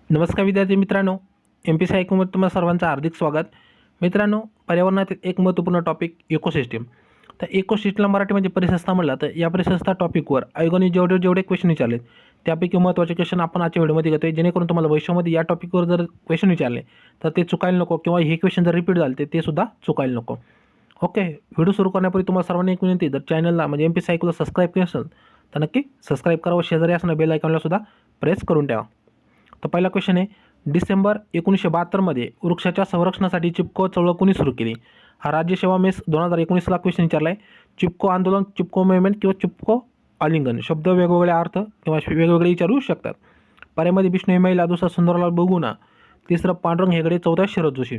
नमस्कार विद्यार्थी मित्रांनो, Mpsc IQ मध्ये तुम्हा सर्वांचं हार्दिक स्वागत. मित्रांनो, पर्यावरणातील एक महत्त्वपूर्ण टॉपिक इकोसिस्टीम. तर इकोसिस्टमला मराठीमध्ये परिसंस्था म्हटलं तर या परिसंस्था टॉपिकवर आयोगाने जेवढे क्वेश्चन विचारले त्यापैकी महत्त्वाचे क्वेश्चन आपण आजच्या व्हिडिओमध्ये घेतोय, जेणेकरून तुम्हाला भविष्यामध्ये या टॉपिकवर जर क्वेश्चन विचारले तर ते चुकायला नको किंवा हे क्वेश्चन जर रिपीट झाले ते सुद्धा चुकायला नको. ओके, व्हिडिओ सुरू करण्यापूर्वी तुम्हाला सर्वांनी एक विनंती, जर चॅनलला म्हणजे Mpsc IQ ला सबस्क्राईब केलं असेल तर नक्की सबस्क्राईब करा व शेजारी असणाऱ्या बेल आयकॉनला सुद्धा प्रेस करून ठेवा. तर पहिला क्वेश्चन आहे, डिसेंबर 1972 मध्ये वृक्षाच्या संरक्षणासाठी चिपको चळवळ कोणी सुरू केली? हा राज्यसेवा मेस 2019 ला क्वेश्चन विचारला आहे. चिपको आंदोलन, चिपको मुवमेंट किंवा चिपको आलिंगन, शब्द वेगवेगळे अर्थ किंवा वेगवेगळे विचारू शकतात. पर्यामध्ये विष्णू महिला, दुसरा सुंदरलाल बहुगुणा, तिसरं पांडुरंग हेगडे, चौथा शरद जोशी.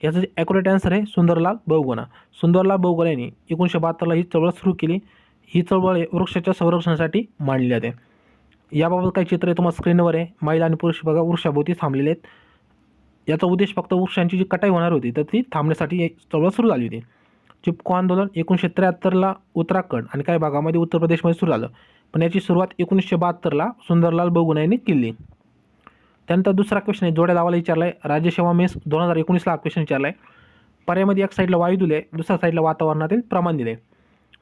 याचं जे ॲक्युरेट आन्सर आहे सुंदरलाल बहुगुणा. सुंदरलाल बहुगुणा यांनी 1972 ला ही चळवळ सुरू केली. ही चळवळ वृक्षाच्या संरक्षणासाठी मांडली जाते. याबाबत काही चित्र आहे तुम्हाला स्क्रीनवर आहे. महिला आणि पुरुष बघा वृक्षाभोवती थांबलेले आहेत. याचा उद्देश फक्त वृक्षांची जी कटाई होणार होती तर ती थांबण्यासाठी ही चळवळ सुरू झाली होती. चिपको आंदोलन 1973 ला उत्तराखंड आणि काही भागामध्ये उत्तर प्रदेशमध्ये सुरू झालं, पण याची सुरुवात 1972 ला सुंदरलाल बहुगुणा यांनी केली. त्यानंतर दुसरा क्वेश्चन आहे, जोड्या लावायला विचारला आहे. राज्यसेवा मेस 2019 ला क्वेश्चन विचारला आहे. पर्यामध्ये एक साईडला वायू दिले, दुसऱ्या साईडला वातावरणातील प्रमाण दिले.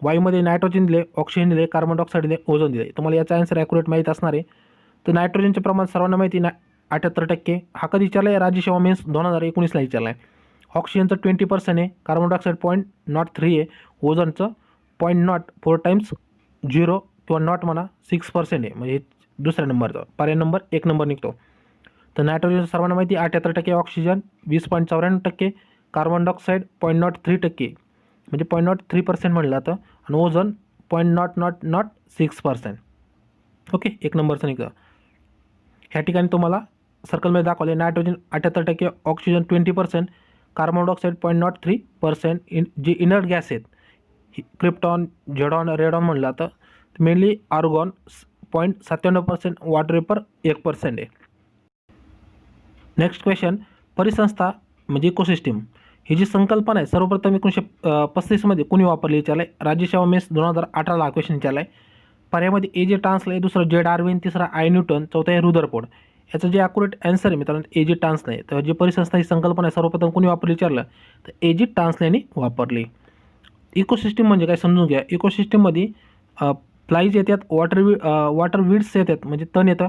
वायूमध्ये नायट्रोजन दिले, ऑक्सिजन दिले, कार्बन डायऑक्साईड दिले, ओझोन दिले. तुम्हाला याचा आन्सर ॲक्युरेट माहीत असणार आहे. तर नायट्रोजनचे प्रमाण सर्वांना माहिती 78%. हा कधी विचारला आहे? राज्यसेवा मेन्स 2019 ला विचारला आहे. ऑक्सिजनचं 20% आहे, कार्बन डायऑक्साईड 0.03 आहे, ओझोनचं 0.04 टाइम्स 0 किंवा नॉट म्हणा 6% आहे, म्हणजे दुसऱ्या नंबरचा पर्याय नंबर 1 नंबर निघतो. तर नायट्रोजन सर्वांना माहिती 78%, ऑक्सिजन 20.94%, कार्बन डायऑक्साईड 0.03%, म्हणजे 0.03% म्हटलं जातं, आणि ओझोन 0.0006%. ओके, 1 नंबरचं निघतं. ह्या ठिकाणी तुम्हाला सर्कलमध्ये दाखवले नायट्रोजन 78%, ऑक्सिजन 20%, कार्बन डायऑक्साईड 0.03%. जे इनर्ट गॅस आहेत क्रिप्टॉन, झेडॉन, रेडॉन म्हटलं जातं, मेनली आर्गॉन 0.97%, वॉटर वेपर 1% आहे. नेक्स्ट क्वेश्चन, परिसंस्था म्हणजे इकोसिस्टीम ही जी संकल्पना आहे सर्वप्रथम 1935 मध्ये कोणी वापरली विचारलं आहे? राज्यसेवा मेस 2018 ला क्वेश्चन विचारला आहे. पर्यामध्ये A.J. टान्सले, दुसरं जे डार्विन, तिसरा आय न्यूटन, चौथा आहे रुदरफोर्ड. याचं जे ॲक्युरेट आन्सर आहे मित्रांनो A.J. टान्सले. तर जी परिसंस्था ही संकल्पना आहे सर्वप्रथम कोणी वापरली विचारलं तर A.J. टान्सले यांनी वापरली. इकोसिस्टीम म्हणजे काय समजून घ्या. इकोसिस्टीममध्ये फ्लाईज येतात, वॉटर वीड्स येतात म्हणजे तण येतं,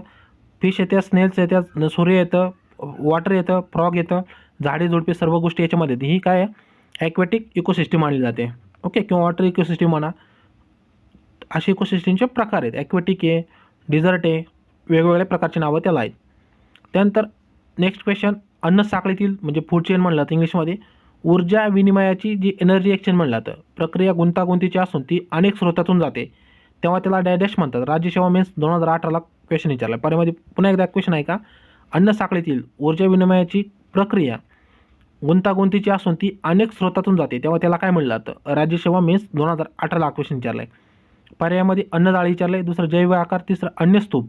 फिश येतात, स्नेल्स येतात, सूर्य येतं, वॉटर येतं, फ्रॉग येतं, झाडे झुडपे सर्व गोष्टी याच्यामध्ये येते. ही काय आहे? ॲक्वॅटिक इकोसिस्टीम मानली जाते. ओके, किंवा वॉटर इकोसिस्टीम म्हणा. असे इकोसिस्टीमचे प्रकार आहेत. ॲक्वॅटिक आहे, डिझर्ट आहे, वेगवेगळ्या प्रकारची नावं त्याला आहेत. त्यानंतर नेक्स्ट क्वेश्चन, अन्न साखळीतील म्हणजे फूड चेन म्हणलं जातं इंग्लिशमध्ये. ऊर्जा विनिमयाची जी एनर्जी एक्सचेंज म्हणलं जातं, प्रक्रिया गुंतागुंतीची असून ती अनेक स्रोतातून जाते तेव्हा त्याला डॅश म्हणतात. राज्यसेवा मेन्स 2018 ला क्वेश्चन विचारला. पर्यामध्ये पुन्हा एकदा क्वेश्चन आहे का? अन्न साखळीतील ऊर्जा विनिमयाची प्रक्रिया गुंतागुंतीची असून ती अनेक स्रोतातून जाते तेव्हा त्याला काय म्हणलं जातं? राज्यसेवा मेन्स 2018 ला क्वेश्चन विचारला आहे. पर्यायामध्ये अन्नजाळी विचारलं आहे, दुसरं जैव आकार, तिसरं अन्य स्तूप,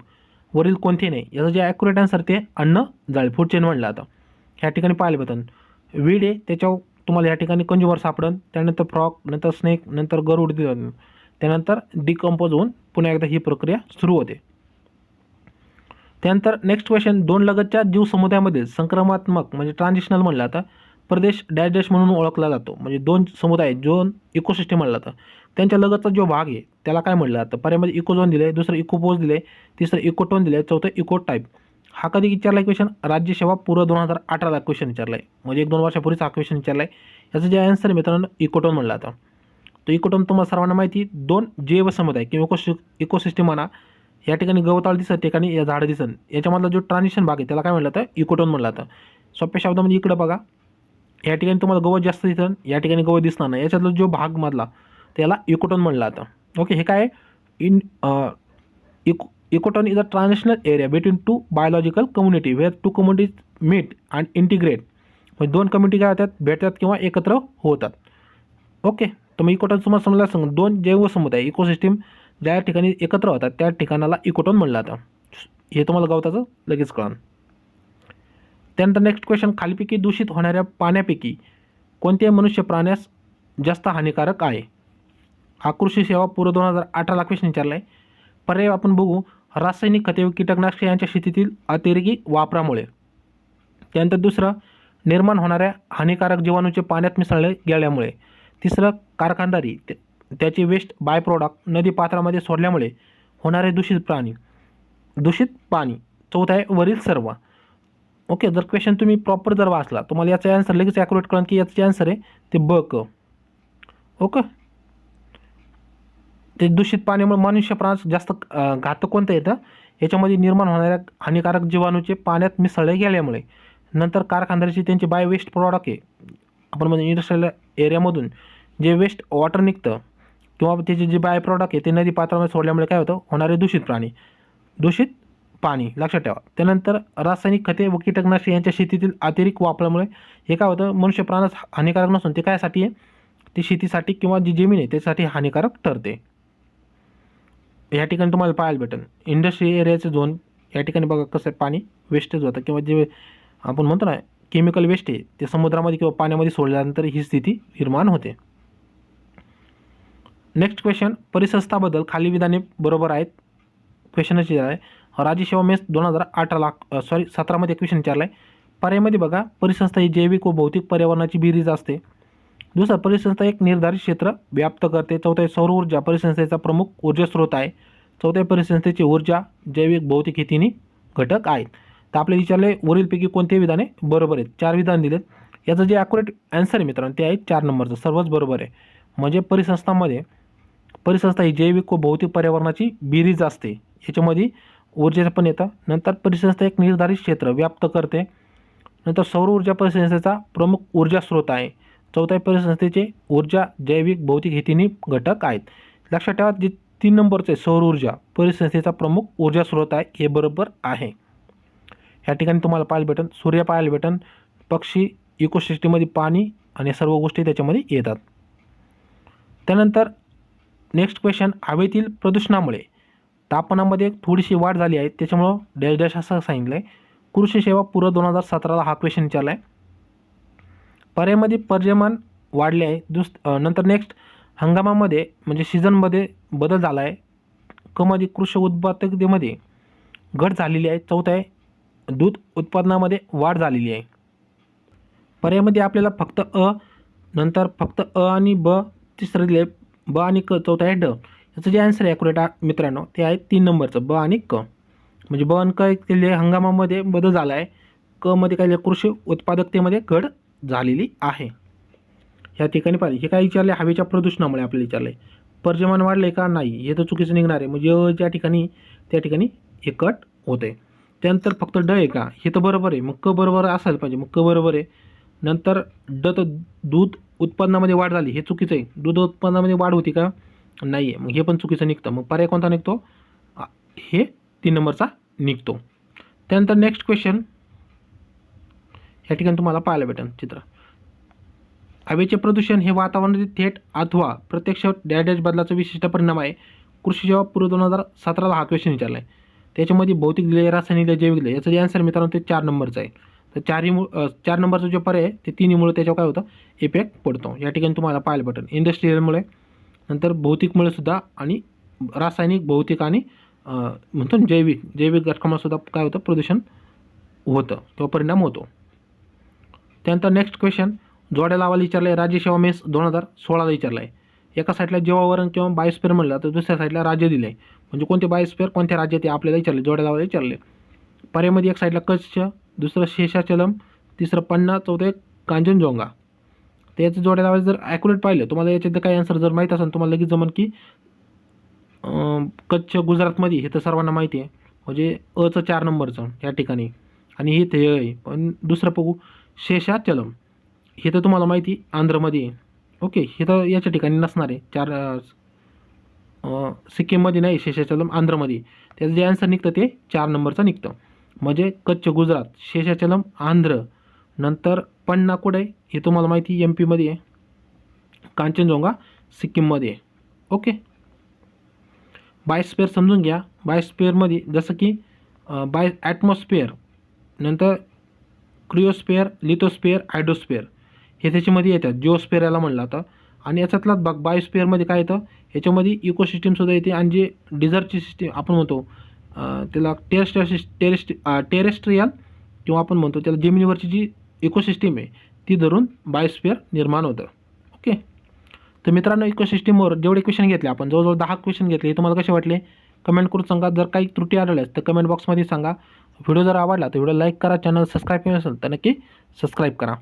वरील कोणते नाही. याचं जे ॲक्युरेट आन्सर ते अन्न जाळी फूड चेन म्हणलं जातं. ह्या ठिकाणी पाहायला भेटन वीड आहे, त्याच्यावर तुम्हाला या ठिकाणी कंज्युमर सापडन, त्यानंतर फ्रॉग, नंतर स्नेक, नंतर गरुड, त्यानंतर डिकम्पोज होऊन पुन्हा एकदा ही प्रक्रिया सुरू होते. त्यानंतर नेक्स्ट क्वेश्चन, दोन लगतच्या जीव समुदायामध्ये संक्रमणात्मक म्हणजे ट्रान्झिशनल म्हणलं जातं प्रदेश डॅश म्हणून ओळखला जातो. म्हणजे दोन समुदाय दोन इकोसिस्टीम म्हणलं जातं त्यांच्या लगतचा जो भाग आहे त्याला काय म्हणलं जातं? पर्यामध्ये इकोझोन दिले, दुसरं इकोपोज दिले, तिसरं इकोटोन दिले, चौथं इको टाईप. हा कधी विचारला क्वेश्चन? राज्यसेवा पूर्व 2018 ला क्वेश्चन विचारला आहे, म्हणजे 1-2 वर्षापूर्वीच हा क्वेश्चन विचारला आहे. याचं जे आन्सर आहे मित्रांनो इकोटोन म्हणलं जातं. तो इकोटोन तुम्हाला सर्वांना माहिती, दोन जैव समुदाय किंवा इकोसिस्टीम म्हणा. या ठिकाणी गवताळ दिसत, ठिकाणी या झाडं दिसत, याच्यामधला जो ट्रान्झिशन भाग आहे त्याला काय म्हणलं जातं? इकोटोन म्हणलं जातं. सोप्या शब्दामध्ये इकडं बघा, या ठिकाणी तुम्हाला गवत जास्त दिसतं, या ठिकाणी गवत दिसणार नाही, याच्यातला जो भाग मधला त्याला इकोटोन म्हणलं जातं. ओके, हे काय ecotone is a transitional area between two biological community where two communities meet and integrate. म्हणजे दोन कम्युनिटी काय होतात? भेटतात किंवा एकत्र होतात. ओके, तर मग इकोटोन तुम्हाला समजला सांग, दोन जैव समुदाय इकोसिस्टीम ज्या ठिकाणी एकत्र होतात त्या ठिकाणाला इकोटोन म्हणलं जातं. हे तुम्हाला गवताचं लगेच कळण. त्यानंतर नेक्स्ट क्वेश्चन, खालीपैकी दूषित होणाऱ्या पाण्यापैकी कोणत्याही मनुष्य प्राण्यास जास्त हानिकारक आहे? हा कृषी सेवा पूर्व 2018 ला क्वेश्चन विचारला आहे. पर्याय आपण बघू, रासायनिक खते व कीटकनाशके यांच्या शेतीतील अतिरेकी वापरामुळे. त्यानंतर दुसरं, निर्माण होणाऱ्या हानिकारक जीवाणूचे पाण्यात मिसळले गेल्यामुळे. तिसरं, कारखानदारी त्याचे वेस्ट बाय प्रॉडक्ट नदी पात्रामध्ये सोडल्यामुळे होणारे दूषित पाणी. चौथा आहे वरील सर्व. ओके, जर क्वेश्चन तुम्ही प्रॉपर जर वाचला तुम्हाला याचा आन्सर लगेच ॲक्युरेट कळेल की याचं आन्सर आहे ते ब क. ओके, ते दूषित पाण्यामुळे मनुष्य प्राण्यास जास्त घातक कोणतं येतं, याच्यामध्ये निर्माण होणाऱ्या हानिकारक जीवाणूचे पाण्यात मिसळले गेल्यामुळे. नंतर कारखानदारीची त्यांची बाय वेस्ट प्रॉडक्ट आहे, आपण म्हणजे इंडस्ट्रियल एरियामधून जे वेस्ट वॉटर निघतं किंवा त्याचे जे बाय प्रॉडक्ट आहे ते नदी पात्रामध्ये सोडल्यामुळे काय होतं, होणारे दूषित पाणी लक्षात ठेवा. त्यानंतर रासायनिक खते व कीटकनाशके यांच्या शेतीतील अतिरिक्त वापरामुळे हे काय होतं, मनुष्य प्राण्यास हानिकारक नसून ते कायसाठी आहे, ते शेतीसाठी किंवा जी जमीन आहे त्यासाठी हानिकारक ठरते. या ठिकाणी तुम्हाला पाहायला भेटेल इंडस्ट्री एरियाचे झोन. या ठिकाणी बघा कसं पाणी वेस्टेज होतं किंवा जे आपण म्हणतो ना केमिकल वेस्ट आहे ते समुद्रामध्ये किंवा पाण्यामध्ये सोडल्यानंतर ही स्थिती निर्माण होते. नेक्स्ट क्वेश्चन, परिसंस्थाबद्दल खाली विधाने बरोबर आहेत. क्वेश्चनची आहे राज्यसेवा मेस 2017मध्ये क्वेश्चन विचारला आहे. पर्यायामध्ये बघा, परिसंस्था ही जैविक व भौतिक पर्यावरणाची बेरीज असते. दुसरा, परिसंस्था एक निर्धारित क्षेत्र व्याप्त करते. चौथा आहे सौर ऊर्जा परिसंस्थेचा प्रमुख ऊर्जा स्रोत आहे. चौथ्या, परिसंस्थेची ऊर्जा जैविक भौतिक हे तिन्ही घटक आहेत. तर आपल्याला विचारले वरीलपैकी कोणते विधाने बरोबर आहेत. 4 विधान दिलेत. याचं जे ॲक्युरेट आन्सर आहे मित्रांनो ते आहे 4 नंबरचं, सर्वच बरोबर आहे. म्हणजे परिसंस्था ही जैविक व भौतिक पर्यावरणाची बेरीज असते. याच्यामध्ये ऊर्जेचं पण येतं. नंतर परिसंस्था एक निर्धारित क्षेत्र व्याप्त करते. नंतर सौर ऊर्जा परिसंस्थेचा प्रमुख ऊर्जा स्रोत आहे. चौथ्या, परिसंस्थेचे ऊर्जा जैविक भौतिक हे तिन्ही घटक आहेत. लक्षात ठेवा जे 3 नंबरचे सौर ऊर्जा परिसंस्थेचा प्रमुख ऊर्जा स्रोत आहे हे बरोबर आहे. या ठिकाणी तुम्हाला पाहायला भेटेल सूर्य पाहायला भेटेल, पक्षी, इकोसिस्टममध्ये पाणी आणि सर्व गोष्टी त्याच्यामध्ये येतात. त्यानंतर नेक्स्ट क्वेश्चन, हवेतील प्रदूषणामुळे तापमानामध्ये थोडीशी वाढ झाली आहे त्याच्यामुळं डॅश डॅश असं सांगितलं आहे. कृषी सेवा पूर्व 2017ला हा क्वेश्चन विचारला आहे. पर्यायामध्ये पर्जन्यमान वाढले आहे. नंतर नेक्स्ट, हंगामामध्ये म्हणजे सीझनमध्ये बदल झाला आहे. मध्ये कृषी उत्पादकतेमध्ये घट झालेली आहे. चौथा आहे, दूध उत्पादनामध्ये वाढ झालेली आहे. पर्यायामध्ये आपल्याला फक्त नंतर फक्त आणि ब तिसरं दिले, ब आणि क, चौथा आहे ड. याचं जे आन्सर आहे ॲक्युरेट मित्रांनो ते आहे 3 नंबरचं ब आणि क. म्हणजे ब आणि क केले हंगामामध्ये बदल झाला आहे. क मध्ये काय कृषी उत्पादकतेमध्ये घट झालेली आहे. या ठिकाणी पाहिजे हे काय विचारले, हवेच्या प्रदूषणामुळे आपल्याला विचारले. पर्जन्यमान वाढले का नाही हे तर चुकीचं निघणार आहे. म्हणजे ज्या ठिकाणी त्या ठिकाणी हे कट होते. त्यानंतर फक्त ड आहे का, हे तर बरोबर आहे. मग क बरोबर असायला पाहिजे, मग क बरोबर आहे. नंतर ड तर दूध उत्पन्नामध्ये वाढ झाली हे चुकीचं आहे. दूध उत्पन्नामध्ये वाढ होती का, नाही आहे. मग हे पण चुकीचं निघतं. मग पर्याय कोणता निघतो, हे 3 नंबरचा निघतो. त्यानंतर नेक्स्ट क्वेश्चन, या ठिकाणी तुम्हाला पाहायला भेटेल चित्र. हवेचे प्रदूषण हे वातावरणातील थेट अथवा प्रत्यक्ष डॅश बदलाचा विशिष्ट परिणाम आहे. कृषी सेवा पूर्व 2017ला हा क्वेश्चन विचारला आहे. त्याच्यामध्ये भौतिक दिले, रासायनिक दिले, जैविक दिले. याचं जे आन्सर मित्रांनो ते 4 नंबरचं आहे. तर 4 नंबरचा जो पर्याय आहे ते तिन्हीमुळे त्याच्यावर काय होतं, इफेक्ट पडतो. या ठिकाणी तुम्हाला पाहायला भेटेल इंडस्ट्रियलमुळे, नंतर भौतिकमुळे सुद्धा आणि रासायनिक, भौतिक आणि म्हणतो जैविक घटकामुळे सुद्धा काय होतं, प्रदूषण होतं किंवा परिणाम होतो. त्यानंतर नेक्स्ट क्वेश्चन, जोड्या लावायला विचारलं आहे. राज्यसेवा मेस 2016ला विचारला आहे. एका साईडला जीवावरण किंवा बायोस्फिअर म्हणलं तर दुसऱ्या साईडला राज्य दिलं आहे. म्हणजे कोणते बायोस्फिअर कोणत्या राज्यात ते आपल्याला विचारले, जोड्या लावायला विचारले. पर्यायामध्ये एक साईडला कच्छ, दुसरं शेषाचलम, तिसरं पन्ना, चौथं कांचनजोंगा. तर याचं जोड्या लावायचं जर ॲक्युरेट पाहिलं तुम्हाला याच्यात काही आन्सर जर माहीत असेल तुम्हाला लगेच जमन की कच्छ गुजरातमध्ये हे तर सर्वांना माहिती आहे. म्हणजे अचं 4 नंबरचं या ठिकाणी आणि हे ते आहे. पण दुसरं बघू शेषाचलम, हे तर तुम्हाला माहिती आंध्रमध्ये आहे. ओके, हे तर याच्या ठिकाणी नसणार आहे. 4 सिक्कीममध्ये नाही, शेषाचलम आंध्रमध्ये. त्याचं जे आन्सर निघतं ते 4 नंबरचं निघतं. म्हणजे कच्छ गुजरात, शेषाचलम आंध्र, नंतर पन्ना कुठे आहे हे तुम्हाला माहिती MP मध्ये आहे, कांचनजोंगा सिक्कीममध्ये आहे. ओके, बायोस्फिअर समजून घ्या. बायोस्फिअरमध्ये जसं की ॲटमॉस्फिअर, नंतर क्रिओस्फिअर, लिथोस्फिअर, हायड्रोस्फिअर हे त्याच्यामध्ये येतात. जिओस्फिअर याला म्हणलं जातं. आणि याच्यातलाच बायोस्फिअरमध्ये काय येतं, याच्यामध्ये इकोसिस्टीमसुद्धा येते. आणि जे डिझर्टची सिस्टीम आपण म्हणतो त्याला टेरेस्ट्रियल किंवा आपण म्हणतो त्याला जमिनीवरची जी इकोसिस्टीम आहे ती धरून बायोस्फिअर निर्माण होतं. ओके. तर मित्रांनो, इकोसिस्टीमवर जेवढे क्वेश्चन घेतले आपण, जवळजवळ 10 क्वेश्चन घेतले, हे तुम्हाला कसे वाटले कमेंट करून सांगा. जर काही त्रुटी आढळल्यास तर कमेंट बॉक्समध्ये सांगा. व्हिडिओ जर आवडला तर व्हिडिओ लाईक करा, चॅनल सबस्क्राईब केलं असेल तर नक्की सबस्क्राईब करा.